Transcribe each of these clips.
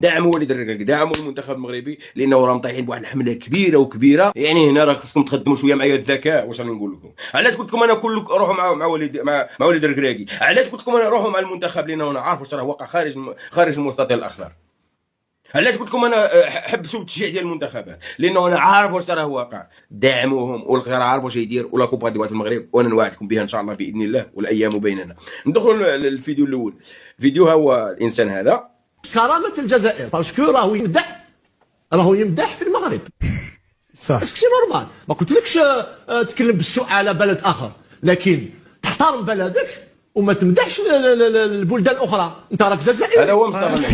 دعموا وليد الركراكي، دعموا المنتخب المغربي، لانه راهم طايحين بواحد الحمله كبيره وكبيره. يعني هنا راه خصكم تخدموا شويه معايا الذكاء. واش راني نقول لكم؟ علاش قلت لكم انا كلكم روحوا مع وليد الركراكي؟ علاش قلت لكم انا روحوا مع المنتخب؟ لانه انا عارف واش راه واقع خارج المستطيل الاخضر. علاش قلت لكم انا حبسوا التشجيع ديال المنتخبات؟ لانه انا عارف واش راه واقع. دعموهم والغير عارف واش يدير، ولا كوبا ديوات في المغرب، وانا نوعدكم بها ان شاء الله باذن الله، والايام بيننا. ندخلوا للفيديو الاول. فيديو ها هو الانسان هذا كرامة الجزائر باسكو راهو يمدح في المغرب. صح. اسكو سي نورمال، ما قلتلكش تكلم بالسوء على بلد اخر، لكن تحترم بلدك وما تمدحش البلدان الاخرى. انت راك جزائري. هذا هو مصطفى معزوز.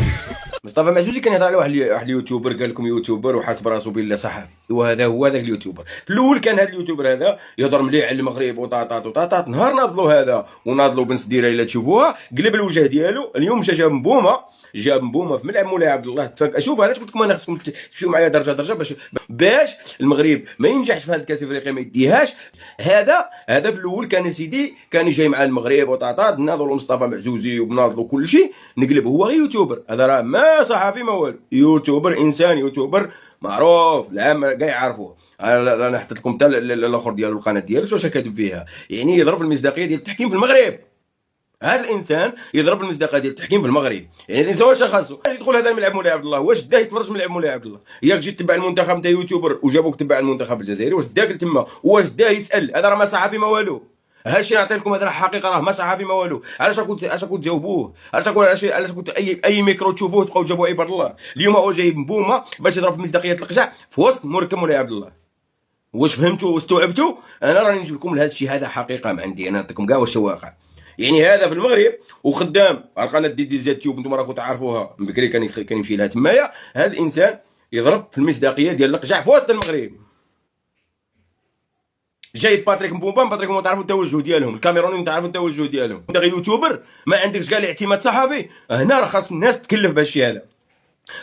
مصطفى معزوز كان يهضر على واحد اليوتيوبر، قال لكم يوتيوبر وحاسب راسو بالله صحفي، وهذا هو ذاك اليوتيوبر. في الاول كان هذا اليوتيوبر هذا يهضر مليح على المغرب وطاطات وطاطات. نهار ناضلو هذا وناضلو بن سديره الا تشوفوها، قلب الوجه ديالو. اليوم مشى جاب مبومه في ملعب مولاي عبد الله. شوف علاش قلت لكم انا خصكم تمشيو معايا درجه درجه باش المغرب ما ينجحش في هذا الكاس الافريقيا، ما يديهاش. هذا في الاول كان سيدي كان جاي مع المغرب وطاطات، ناضلوا مصطفى معزوزي وبناضلوا كل شيء. نقلب هو غير يوتيوبر. هذا راه ما صحفي ما والو، يوتيوبر انسان، يوتيوبر معروف العام كاع يعرفوه. انا حطيت لكم حتى الاخر ديالو القناه ديالو واش كاتب فيها. يعني يضرب المصداقيه ديال التحكيم في المغرب. هذا الانسان يضرب المصداقيه ديال التحكيم في المغرب. يعني الانسان واش خاصو؟ واش يدخل هذا ملعب مولاي عبد الله؟ واش داه يتفرج ملعب مولاي عبد الله؟ ياك جيت تبع المنتخب انت يوتيوبر وجابوك تبع المنتخب الجزائري، واش داك لتما؟ واش داه يسال؟ هذا راه ما صحفي ما والو. هادشي نعطي لكم، هذا حقيقه، راه ما صحفي ما والو. علاش كنت تجاوبوه؟ علاش كنت اي ميكرو تشوفوه تبقاو تجاوبوا عباد الله؟ اليوم هو جاي بومه باش يضرب في مصداقيه القجع في وسط مركب مولاي عبد الله. واش فهمتوا واستوعبتوا؟ انا راني نجيب لكم لهذا الشيء، هذا حقيقه ما عندي، انا نعطيكم كاع واش واقع. يعني هذا في المغرب وخدام على القناه دي زاد تيوب، انتم راكم تعرفوها من بكري، كان يمشي لها تمايا. هذا الانسان يضرب في المصداقيه ديال القجع في وسط المغرب. جايب باتريك مبومبا تعرفوا التوجه ديالهم، الكاميرونيين تعرفوا التوجه ديالهم. انت غير يوتيوبر ما عندكش كاع الاعتماد صحفي. هنا راه خاص الناس تكلف بهذا الشيء هذا.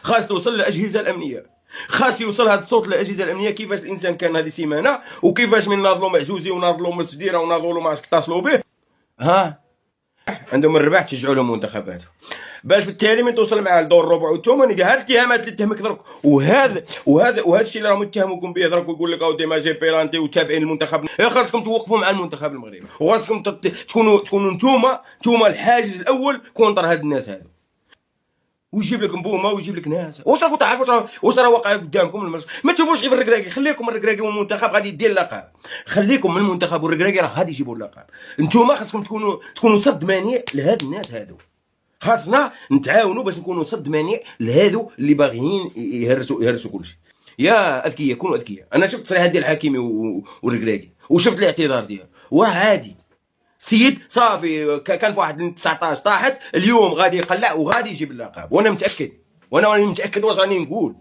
خاص توصل للاجهزه الامنيه، خاص يوصل هذا الصوت للاجهزه الامنيه. كيفاش الانسان كان هذه سيمانه، وكيفاش من ناضلوا معزوزي وناضلوا مسديره وناضلوا ما اتصلوا به، عندهم الربح تشجعوا لهم منتخباتهم، باش في التالي من توصل مع الدور الربع والثمن يدير هاد الاتهامات اللي تهمك درك. وهذا الشيء اللي راهم يتهموكم به درك، ويقول لك اودي ما جاي بيرانتي وتابعين المنتخب. خاصكم توقفوا مع المنتخب المغربي، وخاصكم تكونوا نتوما الحاجز الاول كونتر هاد الناس هادو. ويجيب لك مبومه ويجيب لك ناس. واش راكم تعرفوا واش راه واقع قدامكم؟ ما تشوفوش غير الركراكي. خليكم الركراكي والمنتخب غادي يدير اللقب. خليكم من المنتخب والركراكي راه غادي يجيبوا اللقب. نتوما خاصكم تكونوا صد مانع لهاد الناس هادو. خاصنا نتعاونوا باش نكونوا صد مانع لهادو اللي باغيين يهرسوا كل شيء. يا اذكياء كونوا اذكياء. انا شفت تصريحات ديال الحكيمي والركراكي وشفت الاعتذار ديالو، وعادي سيد صافي كان في واحد 19 طاحت، اليوم غادي يقلع وغادي يجيب اللقب. وانا متاكد واش راني نقول.